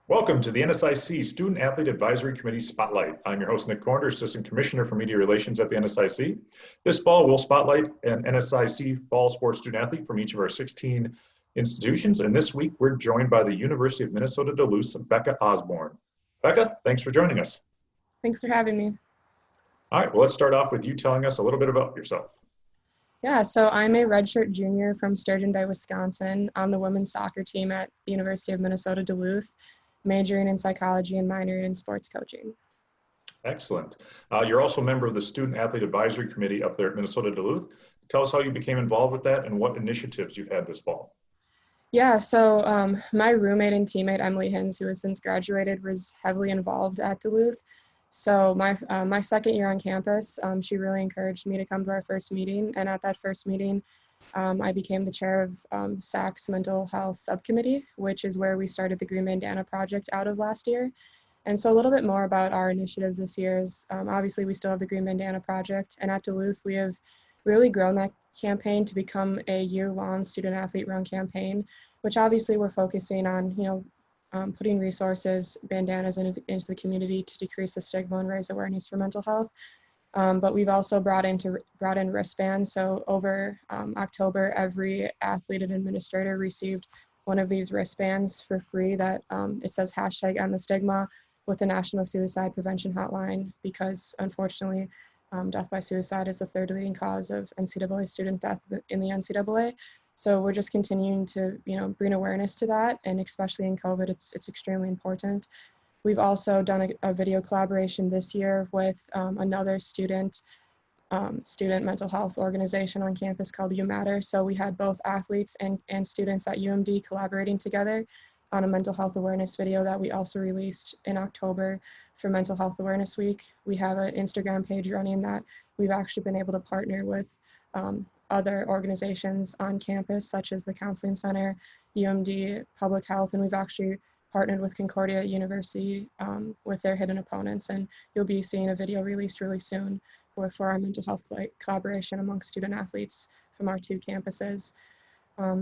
Welcome to the NSIC Student Athlete Advisory Committee Spotlight. I'm your host, Nick Kornder, Assistant Commissioner for Media Relations at the NSIC. This fall, we'll spotlight an NSIC fall sports student athlete from each of our 16 institutions. And this week, we're joined by the University of Minnesota Duluth's Becca Osborne. Becca, thanks for joining us. Thanks for having me. All right, well, let's start off with you telling us a little bit about yourself. Yeah, so I'm a redshirt junior from Sturgeon Bay, Wisconsin on the women's soccer team at the University of Minnesota Duluth, majoring in psychology and minoring in sports coaching. Excellent. You're also a member of the Student Athlete Advisory Committee up there at Minnesota Duluth. Tell us how you became involved with that and what initiatives you've had this fall. Yeah, so my roommate and teammate, Emily Hins, who has since graduated, was heavily involved at Duluth. So my second year on campus, she really encouraged me to come to our first meeting. And at that first meeting, I became the chair of SAAC's mental health subcommittee, which is where we started the Green Bandana project out of last year. And so a little bit more about our initiatives this year is obviously we still have the Green Bandana project. And at Duluth, we have really grown that campaign to become a year-long student athlete run campaign, which obviously we're focusing on, putting resources, bandanas into the community to decrease the stigma and raise awareness for mental health. But we've also brought in wristbands. So over October, every athlete and administrator received one of these wristbands for free that it says #EndTheStigma with the National Suicide Prevention Hotline, because unfortunately, death by suicide is the third leading cause of NCAA student death in the NCAA. So we're just continuing to, bring awareness to that, and especially in COVID, it's extremely important. We've also done a video collaboration this year with another student mental health organization on campus called You Matter. So we had both athletes and students at UMD collaborating together on a mental health awareness video that we also released in October for Mental Health Awareness Week. We have an Instagram page running that we've actually been able to partner with other organizations on campus, such as the Counseling Center, UMD Public Health, and we've actually partnered with Concordia University with their Hidden Opponents, and you'll be seeing a video released really soon for our mental health collaboration amongst student athletes from our two campuses.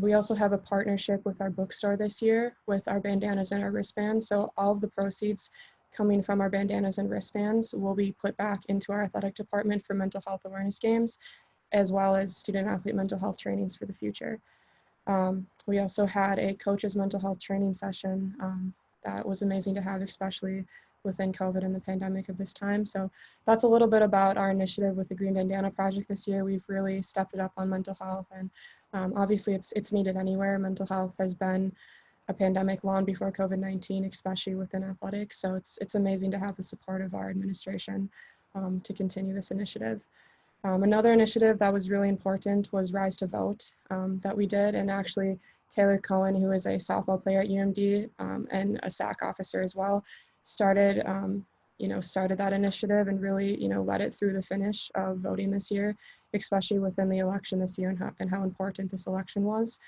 We also have a partnership with our bookstore this year with our bandanas and our wristbands. So all of the proceeds coming from our bandanas and wristbands will be put back into our athletic department for mental health awareness games, as well as student athlete mental health trainings for the future. We also had a coach's mental health training session that was amazing to have, especially within COVID and the pandemic of this time. So that's a little bit about our initiative with the Green Bandana Project this year. We've really stepped it up on mental health, and obviously it's needed anywhere. Mental health has been a pandemic long before COVID-19, especially within athletics. So it's amazing to have the support of our administration to continue this initiative. Another initiative that was really important was Rise to Vote that we did, and actually Taylor Cohen, who is a softball player at UMD and a SAAC officer as well, started that initiative and really, led it through the finish of voting this year, especially within the election this year and how important this election was,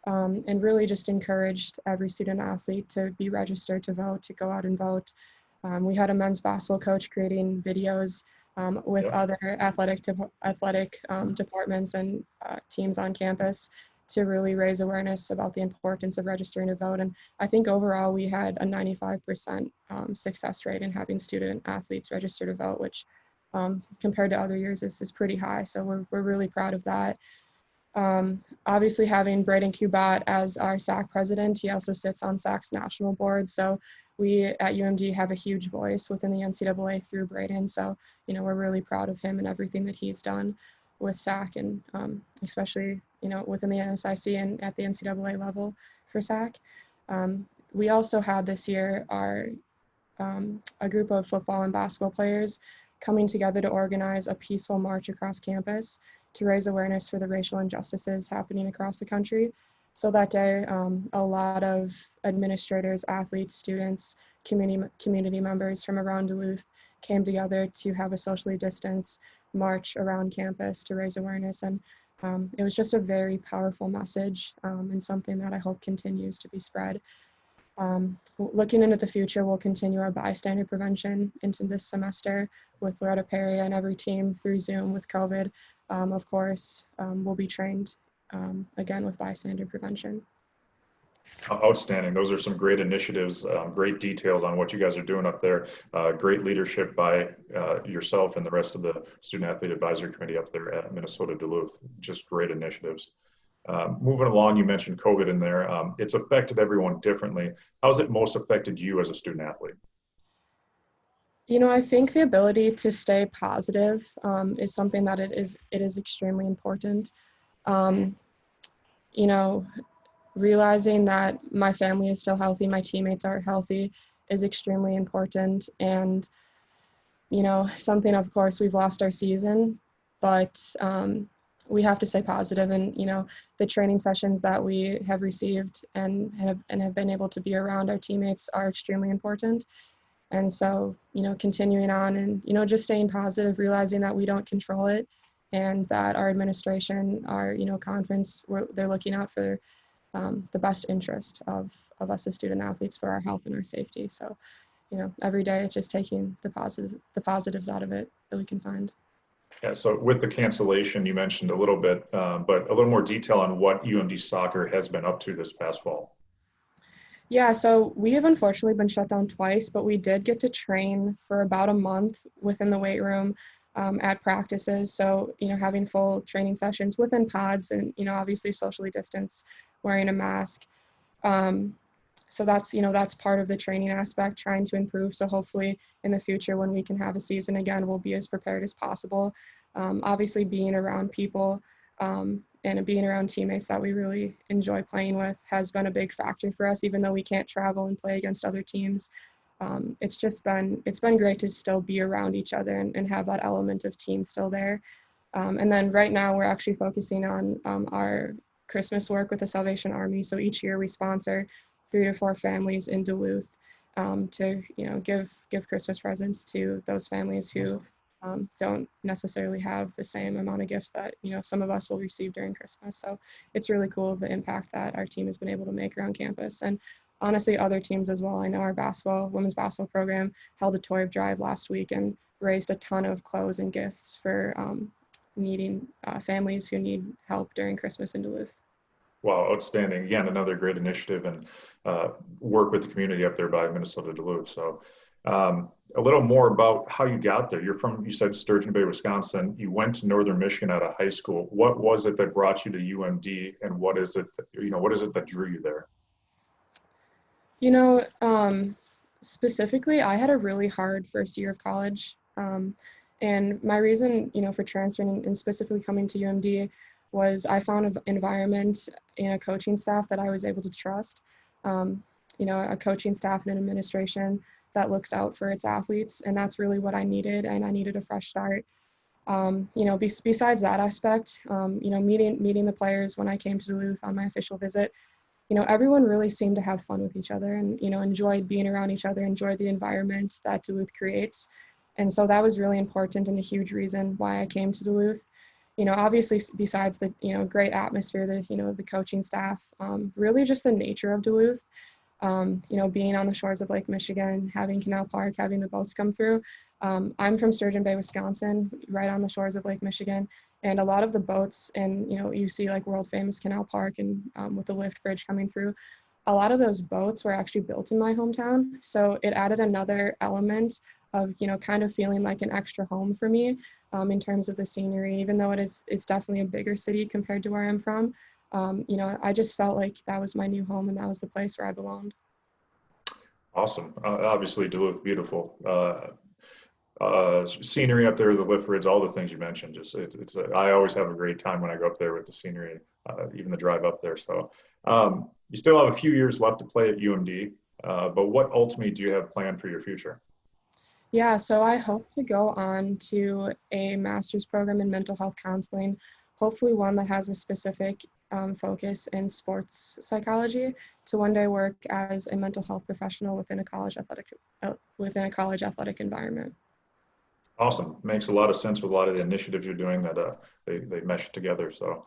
and really just encouraged every student athlete to be registered to vote, to go out and vote. We had a men's basketball coach creating videos with other athletic departments and teams on campus to really raise awareness about the importance of registering to vote. And I think overall we had a 95% success rate in having student athletes register to vote, which compared to other years is pretty high. So we're really proud of that. Obviously having Braden Cubat as our SAAC president, he also sits on SAAC's national board. So we at UMD have a huge voice within the NCAA through Braden. So, we're really proud of him and everything that he's done with SAAC, and especially, within the NSIC and at the NCAA level for SAAC. We also had this year a group of football and basketball players coming together to organize a peaceful march across campus to raise awareness for the racial injustices happening across the country. So that day, a lot of administrators, athletes, students, community members from around Duluth came together to have a socially distanced march around campus to raise awareness. And it was just a very powerful message and something that I hope continues to be spread. Looking into the future, we'll continue our bystander prevention into this semester with Loretta Perry and every team through Zoom with COVID. Of course, we'll be trained again with bystander prevention. Outstanding. Those are some great initiatives, great details on what you guys are doing up there. Great leadership by yourself and the rest of the Student Athlete Advisory Committee up there at Minnesota Duluth. Just great initiatives. Moving along, you mentioned COVID in there. It's affected everyone differently. How has it most affected you as a student athlete? You know, I think the ability to stay positive is something that it is extremely important. Um, you know, realizing that my family is still healthy, my teammates are healthy is extremely important. And, you know, something, of course, we've lost our season, but we have to stay positive. And, you know, the training sessions that we have received and have been able to be around our teammates are extremely important. And so, you know, continuing on and, you know, just staying positive, realizing that we don't control it and that our administration, our, you know, conference, they're looking out for the best interest of us as student athletes for our health and our safety. So, you know, every day just taking the positives out of it that we can find. Yeah, so with the cancellation, you mentioned a little bit, but a little more detail on what UMD Soccer has been up to this past fall. Yeah, so we have unfortunately been shut down twice, but we did get to train for about a month within the weight room at practices. So, you know, having full training sessions within pods and, you know, obviously socially distanced, wearing a mask. So that's, you know, that's part of the training aspect, trying to improve. So hopefully in the future when we can have a season again, we'll be as prepared as possible. Obviously being around people and being around teammates that we really enjoy playing with has been a big factor for us, even though we can't travel and play against other teams. It's been great to still be around each other and have that element of team still there. And then right now we're actually focusing on our Christmas work with the Salvation Army. So each year we sponsor 3 to 4 families in Duluth to, you know, give Christmas presents to those families who don't necessarily have the same amount of gifts that, you know, some of us will receive during Christmas. So it's really cool the impact that our team has been able to make around campus. And honestly, other teams as well. I know our women's basketball program held a toy drive last week and raised a ton of clothes and gifts for needing families who need help during Christmas in Duluth. Wow, outstanding. Again, another great initiative and work with the community up there by Minnesota Duluth. So a little more about how you got there. You said Sturgeon Bay, Wisconsin. You went to Northern Michigan out of high school. What was it that brought you to UMD and what is it that drew you there? You know, specifically, I had a really hard first year of college. And my reason, you know, for transferring and specifically coming to UMD was I found an environment and a coaching staff that I was able to trust. You know, a coaching staff and an administration that looks out for its athletes. And that's really what I needed. And I needed a fresh start. You know, besides that aspect, you know, meeting the players when I came to Duluth on my official visit, you know, everyone really seemed to have fun with each other and, you know, enjoyed being around each other, enjoyed the environment that Duluth creates. And so that was really important and a huge reason why I came to Duluth. You know, obviously besides the, you know, great atmosphere, the, you know, the coaching staff, really just the nature of Duluth, you know, being on the shores of Lake Michigan, having Canal Park, having the boats come through. I'm from Sturgeon Bay, Wisconsin, right on the shores of Lake Michigan. And a lot of the boats and, you know, you see like world famous Canal Park and with the lift bridge coming through, a lot of those boats were actually built in my hometown. So it added another element of, you know, kind of feeling like an extra home for me in terms of the scenery, even though it's definitely a bigger city compared to where I'm from. You know, I just felt like that was my new home and that was the place where I belonged. Awesome. Obviously Duluth, beautiful. Scenery up there, the lift bridge, all the things you mentioned. Just I always have a great time when I go up there with the scenery, even the drive up there. So you still have a few years left to play at UMD, but what ultimately do you have planned for your future? Yeah, so I hope to go on to a master's program in mental health counseling, hopefully one that has a specific focus in sports psychology, to one day work as a mental health professional within a college athletic environment. Awesome. Makes a lot of sense with a lot of the initiatives you're doing that they mesh together. So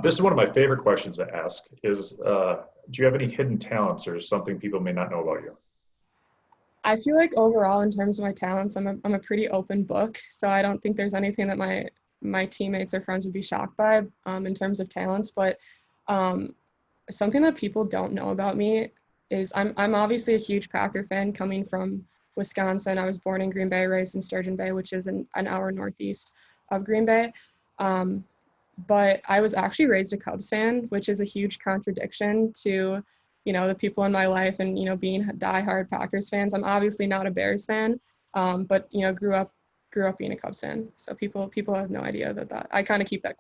this is one of my favorite questions to ask is, do you have any hidden talents or something people may not know about you? I feel like overall, in terms of my talents, I'm a pretty open book. So I don't think there's anything that my teammates or friends would be shocked by in terms of talents. But something that people don't know about me is I'm obviously a huge Packer fan coming from Wisconsin. I was born in Green Bay, raised in Sturgeon Bay, which is an hour northeast of Green Bay. But I was actually raised a Cubs fan, which is a huge contradiction to, the people in my life and, being diehard Packers fans. I'm obviously not a Bears fan, but, grew up being a Cubs fan. So people have no idea that I kind of keep that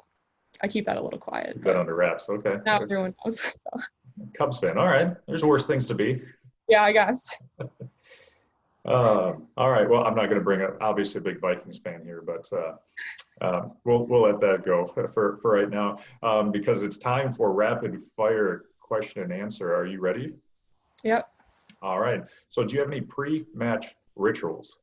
a little quiet. Keep that under wraps. Okay. Now everyone knows. So. Cubs fan. All right. There's worse things to be. Yeah, I guess. All right. Well, I'm not going to bring up obviously a big Vikings fan here, but we'll let that go for right now because it's time for rapid fire question and answer. Are you ready? Yep. All right. So do you have any pre-match rituals?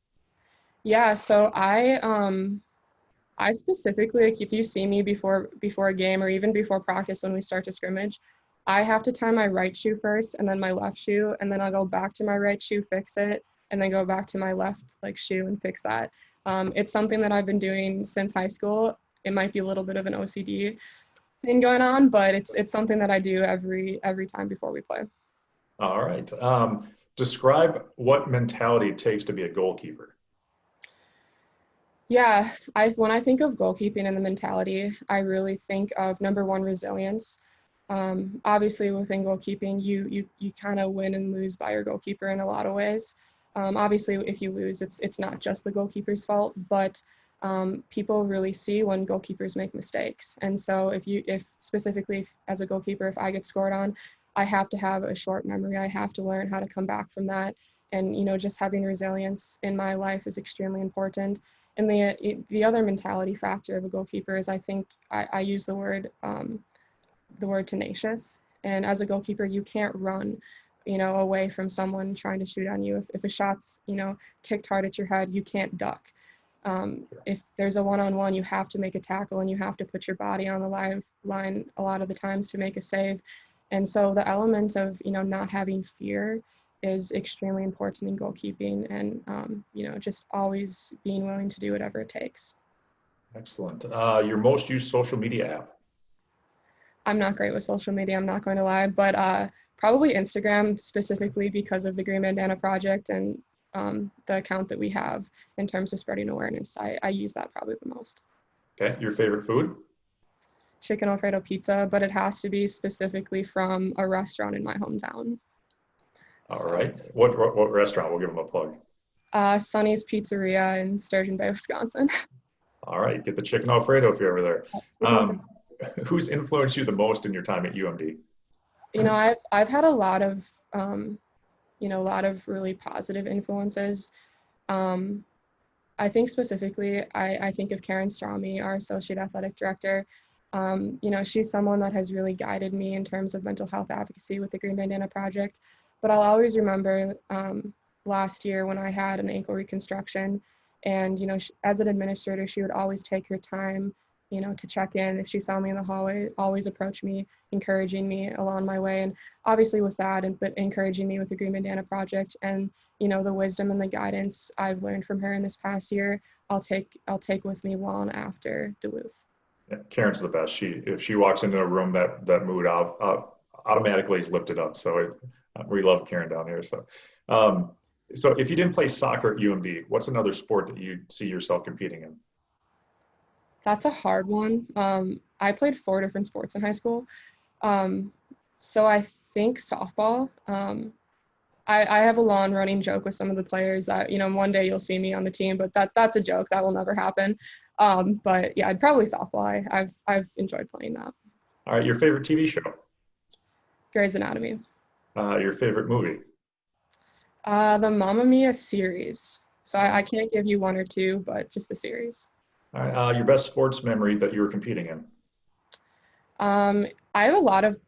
Yeah. So I specifically, like, if you see me before a game or even before practice when we start to scrimmage, I have to tie my right shoe first and then my left shoe, and then I'll go back to my right shoe, fix it, and then go back to my left shoe and fix that. It's something that I've been doing since high school. It might be a little bit of an OCD thing going on, but it's something that I do every time before we play. All right. Describe what mentality it takes to be a goalkeeper. Yeah, when I think of goalkeeping and the mentality, I really think of number one, resilience. Obviously, within goalkeeping, you kind of win and lose by your goalkeeper in a lot of ways. Obviously, if you lose, it's not just the goalkeeper's fault, but people really see when goalkeepers make mistakes. And so if specifically as a goalkeeper, if I get scored on, I have to have a short memory. I have to learn how to come back from that. And, just having resilience in my life is extremely important. And the other mentality factor of a goalkeeper is, I think I use the word tenacious. And as a goalkeeper, you can't run, away from someone trying to shoot on you. If a shot's, kicked hard at your head, you can't duck. If there's a one-on-one, you have to make a tackle and you have to put your body on the live line a lot of the times to make a save. And so the element of, not having fear is extremely important in goalkeeping, and, just always being willing to do whatever it takes. Excellent. Your most used social media app? I'm not great with social media, I'm not going to lie, but probably Instagram, specifically because of the Green Bandana Project and the account that we have in terms of spreading awareness. I use that probably the most. Okay. Your favorite food? Chicken Alfredo pizza, but it has to be specifically from a restaurant in my hometown. All right. What restaurant? We'll give them a plug. Sonny's Pizzeria in Sturgeon Bay, Wisconsin. All right. Get the chicken Alfredo if you're ever there. Who's influenced you the most in your time at UMD? I've had a lot of really positive influences. I think specifically, I think of Karen Strami, our associate athletic director. She's someone that has really guided me in terms of mental health advocacy with the Green Bandana Project. But I'll always remember last year when I had an ankle reconstruction, and, as an administrator, she would always take her time, to check in. If she saw me in the hallway, always approach me, encouraging me along my way. And obviously with that, but encouraging me with the Green Bandana Project and, the wisdom and the guidance I've learned from her in this past year, I'll take with me long after Duluth. Yeah, Karen's the best. If she walks into a room, that mood automatically is lifted up. So we love Karen down here. So if you didn't play soccer at UMD, what's another sport that you see yourself competing in? That's a hard one. I played 4 different sports in high school. So I think softball. I have a long running joke with some of the players that, one day you'll see me on the team, but that's a joke. That will never happen. But yeah, I'd probably softball. I've enjoyed playing that. All right. Your favorite TV show? Grey's Anatomy. Your favorite movie? The Mamma Mia series. So I can't give you 1 or 2, but just the series. All right. Your best sports memory that you were competing in? I have a lot of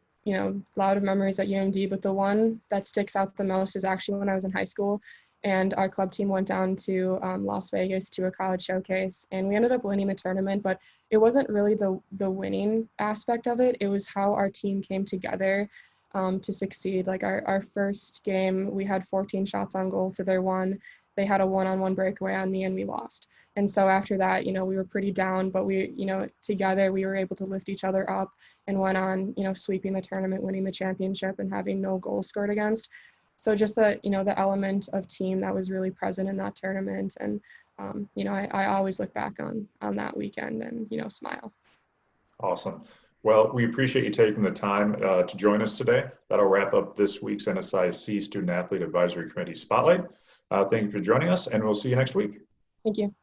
memories at UMD, but the one that sticks out the most is actually when I was in high school, and our club team went down to Las Vegas to a college showcase, and we ended up winning the tournament. But it wasn't really the winning aspect of it. It was how our team came together to succeed. Like our first game, we had 14 shots on goal to their 1, they had a one-on-one breakaway on me and we lost. And so after that, we were pretty down, but we, together we were able to lift each other up and went on, sweeping the tournament, winning the championship and having no goals scored against. So just the, the element of team that was really present in that tournament. And, I always look back on that weekend and, smile. Awesome. Well, we appreciate you taking the time to join us today. That'll wrap up this week's NSIC Student Athlete Advisory Committee Spotlight. Thank you for joining us, and we'll see you next week. Thank you.